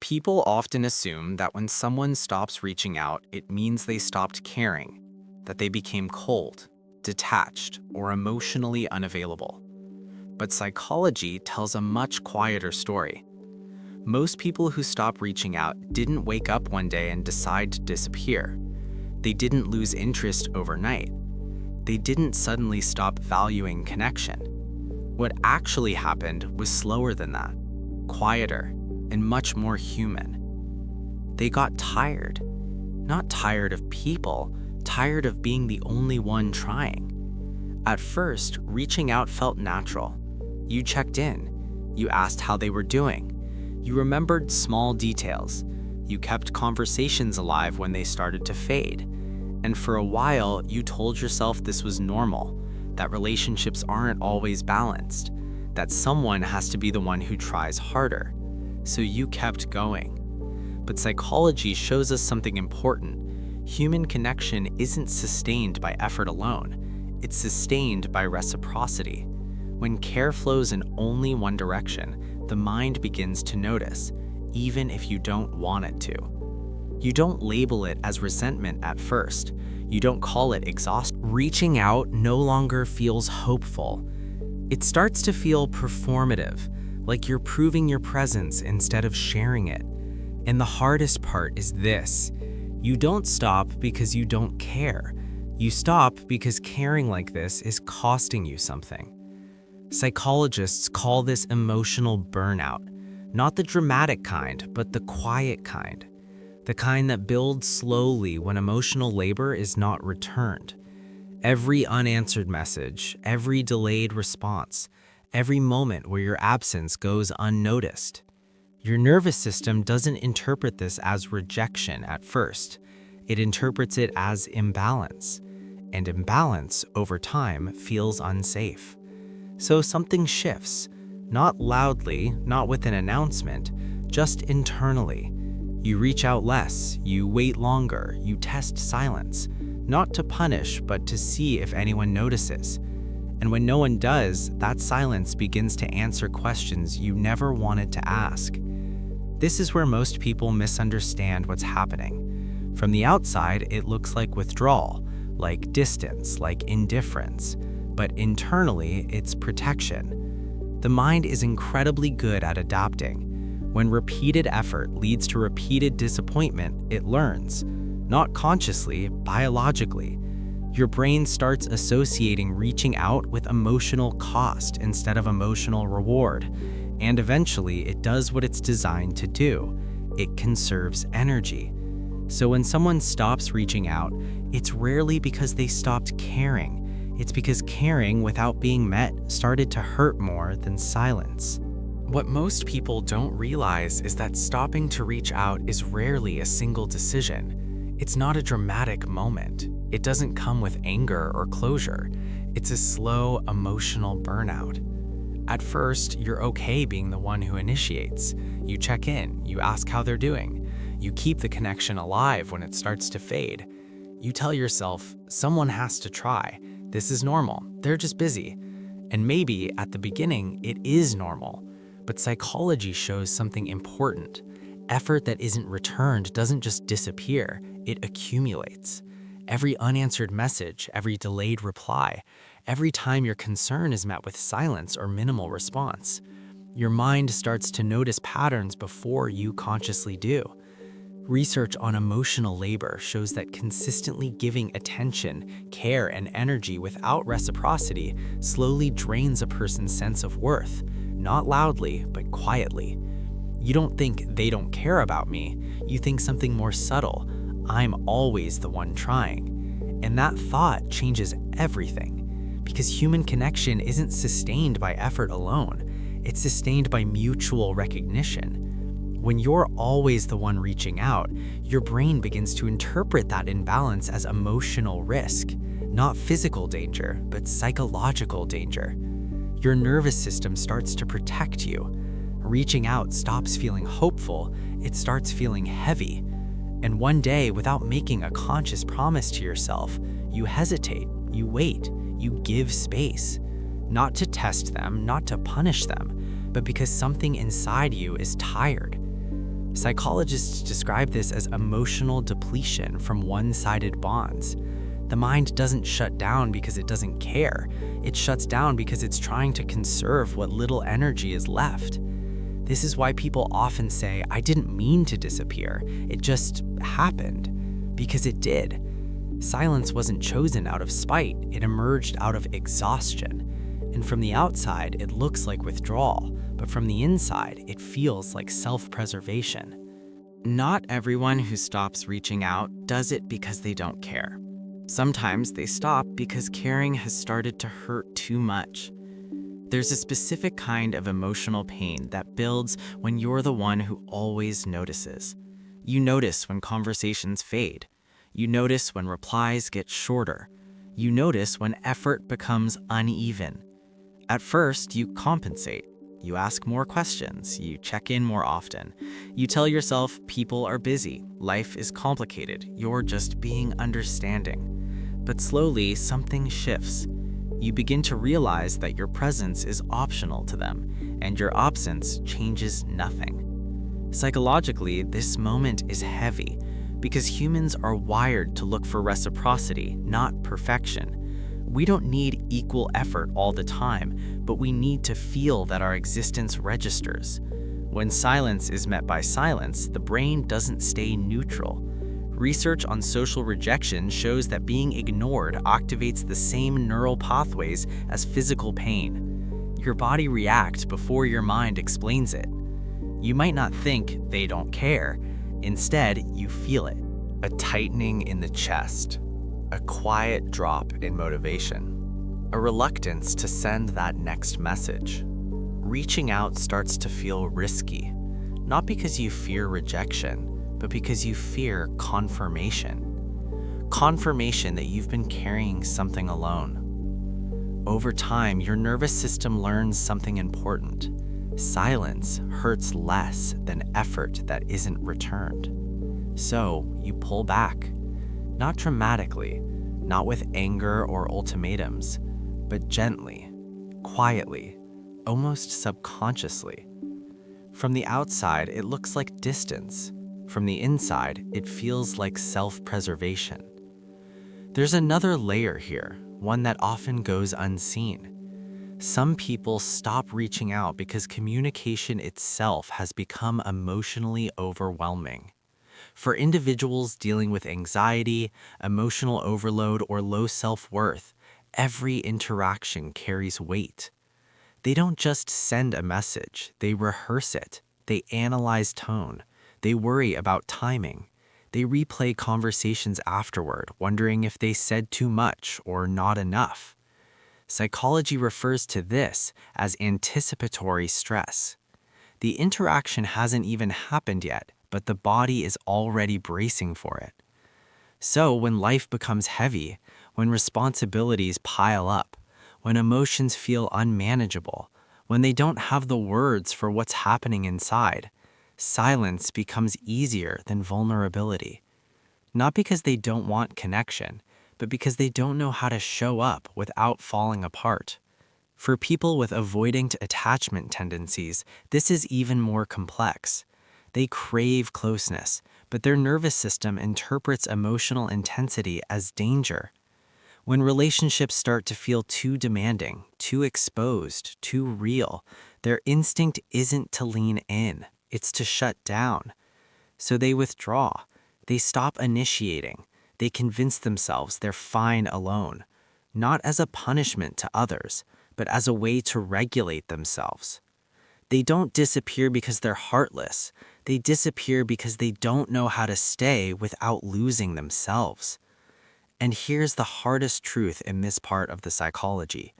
People often assume that when someone stops reaching out, it means they stopped caring, that they became cold, detached, or emotionally unavailable. But psychology tells a much quieter story. Most people who stop reaching out didn't wake up one day and decide to disappear. They didn't lose interest overnight. They didn't suddenly stop valuing connection. What actually happened was slower than that, quieter, and much more human. They got tired. Not tired of people, tired of being the only one trying. At first, reaching out felt natural. You checked in. You asked how they were doing. You remembered small details. You kept conversations alive when they started to fade. And for a while, you told yourself this was normal, that relationships aren't always balanced, that someone has to be the one who tries harder. So you kept going. But psychology shows us something important. Human connection isn't sustained by effort alone. It's sustained by reciprocity. When care flows in only one direction, the mind begins to notice, even if you don't want it to. You don't label it as resentment at first. You don't call it exhaustion. Reaching out no longer feels hopeful. It starts to feel performative, like you're proving your presence instead of sharing it. And the hardest part is this: you don't stop because you don't care. You stop because caring like this is costing you something. Psychologists call this emotional burnout, not the dramatic kind, but the quiet kind. The kind that builds slowly when emotional labor is not returned. Every unanswered message, every delayed response, every moment where your absence goes unnoticed. Your nervous system doesn't interpret this as rejection at first. It interprets it as imbalance. And imbalance, over time, feels unsafe. So something shifts, not loudly, not with an announcement, just internally. You reach out less, you wait longer, you test silence, not to punish, but to see if anyone notices. And when no one does, that silence begins to answer questions you never wanted to ask. This is where most people misunderstand what's happening. From the outside, it looks like withdrawal, like distance, like indifference. But internally, it's protection. The mind is incredibly good at adapting. When repeated effort leads to repeated disappointment, it learns. Not consciously, biologically. Your brain starts associating reaching out with emotional cost instead of emotional reward. And eventually, it does what it's designed to do. It conserves energy. So when someone stops reaching out, it's rarely because they stopped caring. It's because caring without being met started to hurt more than silence. What most people don't realize is that stopping to reach out is rarely a single decision. It's not a dramatic moment. It doesn't come with anger or closure. It's a slow, emotional burnout. At first, you're okay being the one who initiates. You check in, you ask how they're doing. You keep the connection alive when it starts to fade. You tell yourself, someone has to try. This is normal. They're just busy. And maybe at the beginning, it is normal. But psychology shows something important. Effort that isn't returned doesn't just disappear, it accumulates. Every unanswered message, every delayed reply, every time your concern is met with silence or minimal response, your mind starts to notice patterns before you consciously do. Research on emotional labor shows that consistently giving attention, care, and energy without reciprocity slowly drains a person's sense of worth, not loudly, but quietly. You don't think they don't care about me, you think something more subtle. I'm always the one trying. And that thought changes everything, because human connection isn't sustained by effort alone. It's sustained by mutual recognition. When you're always the one reaching out, your brain begins to interpret that imbalance as emotional risk, not physical danger, but psychological danger. Your nervous system starts to protect you. Reaching out stops feeling hopeful, it starts feeling heavy. And one day, without making a conscious promise to yourself, you hesitate, you wait, you give space. Not to test them, not to punish them, but because something inside you is tired. Psychologists describe this as emotional depletion from one-sided bonds. The mind doesn't shut down because it doesn't care. It shuts down because it's trying to conserve what little energy is left. This is why people often say, "I didn't mean to disappear. It just happened." Because it did. Silence wasn't chosen out of spite. It emerged out of exhaustion. And from the outside, it looks like withdrawal, but from the inside, it feels like self-preservation. Not everyone who stops reaching out does it because they don't care. Sometimes they stop because caring has started to hurt too much. There's a specific kind of emotional pain that builds when you're the one who always notices. You notice when conversations fade. You notice when replies get shorter. You notice when effort becomes uneven. At first, you compensate. You ask more questions. You check in more often. You tell yourself people are busy. Life is complicated. You're just being understanding. But slowly, something shifts. You begin to realize that your presence is optional to them, and your absence changes nothing. Psychologically, this moment is heavy because humans are wired to look for reciprocity, not perfection. We don't need equal effort all the time, but we need to feel that our existence registers. When silence is met by silence, the brain doesn't stay neutral. Research on social rejection shows that being ignored activates the same neural pathways as physical pain. Your body reacts before your mind explains it. You might not think they don't care. Instead, you feel it. A tightening in the chest. A quiet drop in motivation. A reluctance to send that next message. Reaching out starts to feel risky, not because you fear rejection, but because you fear confirmation. Confirmation that you've been carrying something alone. Over time, your nervous system learns something important. Silence hurts less than effort that isn't returned. So you pull back. Not dramatically, not with anger or ultimatums, but gently, quietly, almost subconsciously. From the outside, it looks like distance. From the inside, it feels like self-preservation. There's another layer here, one that often goes unseen. Some people stop reaching out because communication itself has become emotionally overwhelming. For individuals dealing with anxiety, emotional overload, or low self-worth, every interaction carries weight. They don't just send a message, they rehearse it. They analyze tone. They worry about timing. They replay conversations afterward, wondering if they said too much or not enough. Psychology refers to this as anticipatory stress. The interaction hasn't even happened yet, but the body is already bracing for it. So when life becomes heavy, when responsibilities pile up, when emotions feel unmanageable, when they don't have the words for what's happening inside, silence becomes easier than vulnerability. Not because they don't want connection, but because they don't know how to show up without falling apart. For people with avoidant attachment tendencies, this is even more complex. They crave closeness, but their nervous system interprets emotional intensity as danger. When relationships start to feel too demanding, too exposed, too real, their instinct isn't to lean in, it's to shut down. So they withdraw. They stop initiating. They convince themselves they're fine alone, not as a punishment to others, but as a way to regulate themselves. They don't disappear because they're heartless. They disappear because they don't know how to stay without losing themselves. And here's the hardest truth in this part of the psychology.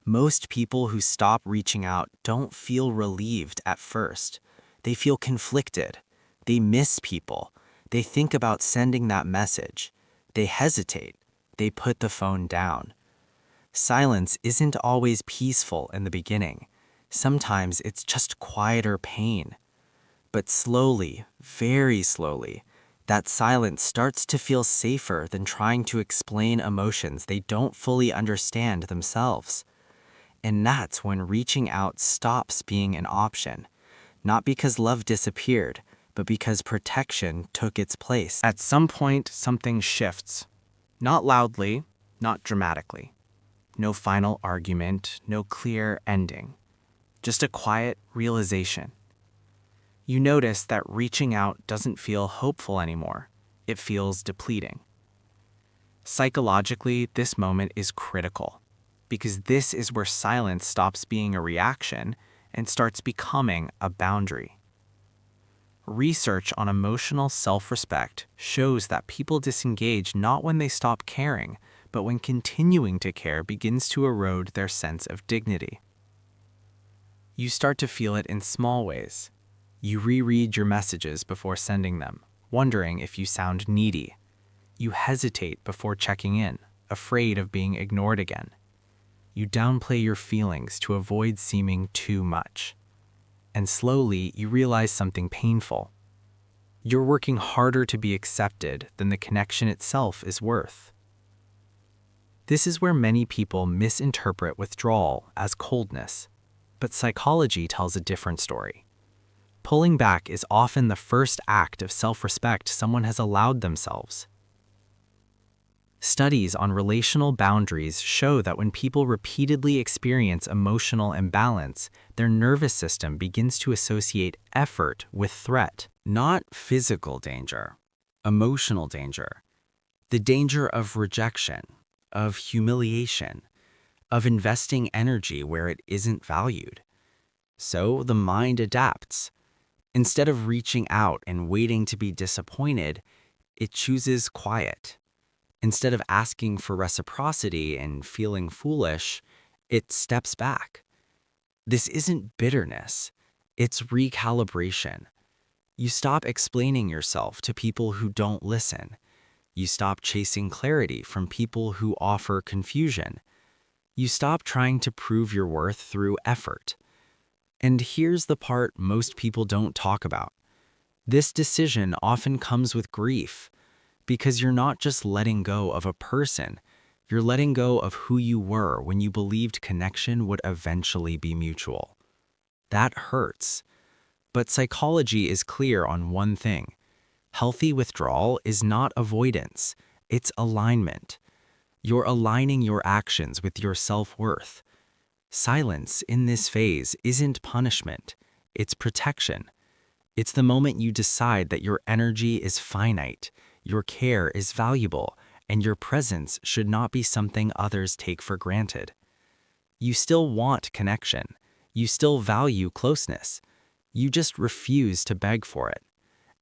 Most people who stop reaching out don't feel relieved at first. They feel conflicted. They miss people. They think about sending that message. They hesitate. They put the phone down. Silence isn't always peaceful in the beginning. Sometimes it's just quieter pain. But slowly, very slowly, that silence starts to feel safer than trying to explain emotions they don't fully understand themselves. And that's when reaching out stops being an option, not because love disappeared, but because protection took its place. At some point, something shifts. Not loudly, not dramatically. No final argument, no clear ending. Just a quiet realization. You notice that reaching out doesn't feel hopeful anymore. It feels depleting. Psychologically, this moment is critical because this is where silence stops being a reaction and starts becoming a boundary. Research on emotional self-respect shows that people disengage not when they stop caring, but when continuing to care begins to erode their sense of dignity. You start to feel it in small ways. You reread your messages before sending them, wondering if you sound needy. You hesitate before checking in, afraid of being ignored again. You downplay your feelings to avoid seeming too much. And slowly, you realize something painful. You're working harder to be accepted than the connection itself is worth. This is where many people misinterpret withdrawal as coldness, but psychology tells a different story. Pulling back is often the first act of self-respect someone has allowed themselves. Studies on relational boundaries show that when people repeatedly experience emotional imbalance, their nervous system begins to associate effort with threat, not physical danger, emotional danger, the danger of rejection, of humiliation, of investing energy where it isn't valued. So the mind adapts. Instead of reaching out and waiting to be disappointed, it chooses quiet. Instead of asking for reciprocity and feeling foolish, it steps back. This isn't bitterness, it's recalibration. You stop explaining yourself to people who don't listen. You stop chasing clarity from people who offer confusion. You stop trying to prove your worth through effort. And here's the part most people don't talk about. This decision often comes with grief, because you're not just letting go of a person, you're letting go of who you were when you believed connection would eventually be mutual. That hurts. But psychology is clear on one thing. Healthy withdrawal is not avoidance, it's alignment. You're aligning your actions with your self-worth. Silence in this phase isn't punishment, it's protection. It's the moment you decide that your energy is finite, your care is valuable, and your presence should not be something others take for granted. You still want connection. You still value closeness. You just refuse to beg for it.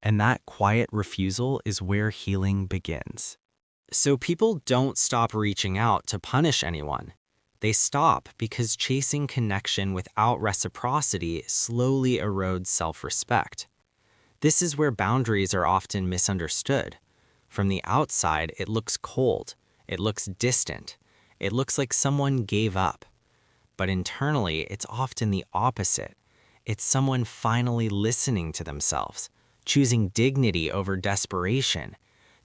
And that quiet refusal is where healing begins. So people don't stop reaching out to punish anyone. They stop because chasing connection without reciprocity slowly erodes self-respect. This is where boundaries are often misunderstood. From the outside, it looks cold. It looks distant. It looks like someone gave up. But internally, it's often the opposite. It's someone finally listening to themselves, choosing dignity over desperation,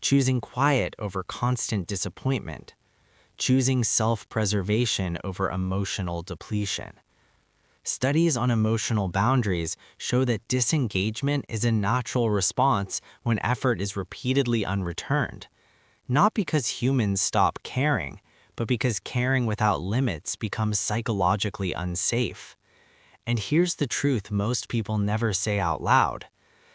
choosing quiet over constant disappointment, choosing self-preservation over emotional depletion. Studies on emotional boundaries show that disengagement is a natural response when effort is repeatedly unreturned, not because humans stop caring, but because caring without limits becomes psychologically unsafe. And here's the truth most people never say out loud.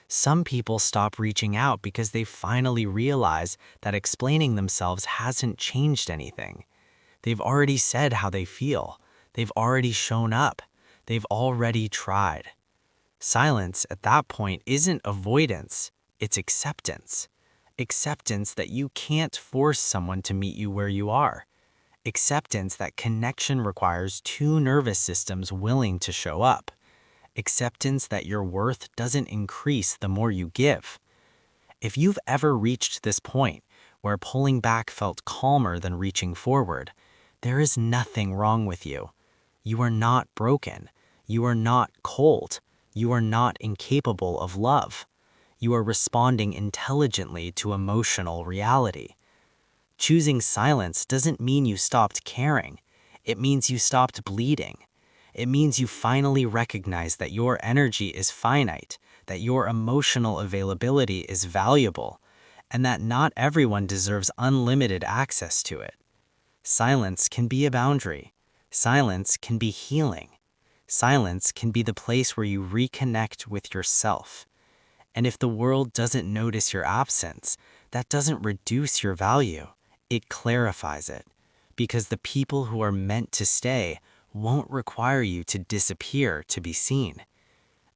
Some people stop reaching out because they finally realize that explaining themselves hasn't changed anything. They've already said how they feel. They've already shown up. They've already tried. Silence at that point isn't avoidance, it's acceptance. Acceptance that you can't force someone to meet you where you are. Acceptance that connection requires two nervous systems willing to show up. Acceptance that your worth doesn't increase the more you give. If you've ever reached this point where pulling back felt calmer than reaching forward, there is nothing wrong with you. You are not broken. You are not cold. You are not incapable of love. You are responding intelligently to emotional reality. Choosing silence doesn't mean you stopped caring. It means you stopped bleeding. It means you finally recognize that your energy is finite, that your emotional availability is valuable, and that not everyone deserves unlimited access to it. Silence can be a boundary. Silence can be healing. Silence can be the place where you reconnect with yourself. And if the world doesn't notice your absence, that doesn't reduce your value. It clarifies it. Because the people who are meant to stay won't require you to disappear to be seen.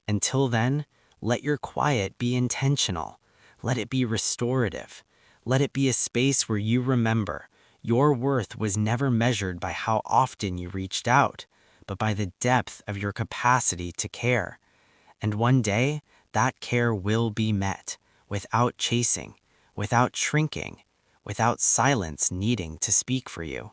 Until then, let your quiet be intentional. Let it be restorative. Let it be a space where you remember your worth was never measured by how often you reached out, but by the depth of your capacity to care. And one day, that care will be met, without chasing, without shrinking, without silence needing to speak for you.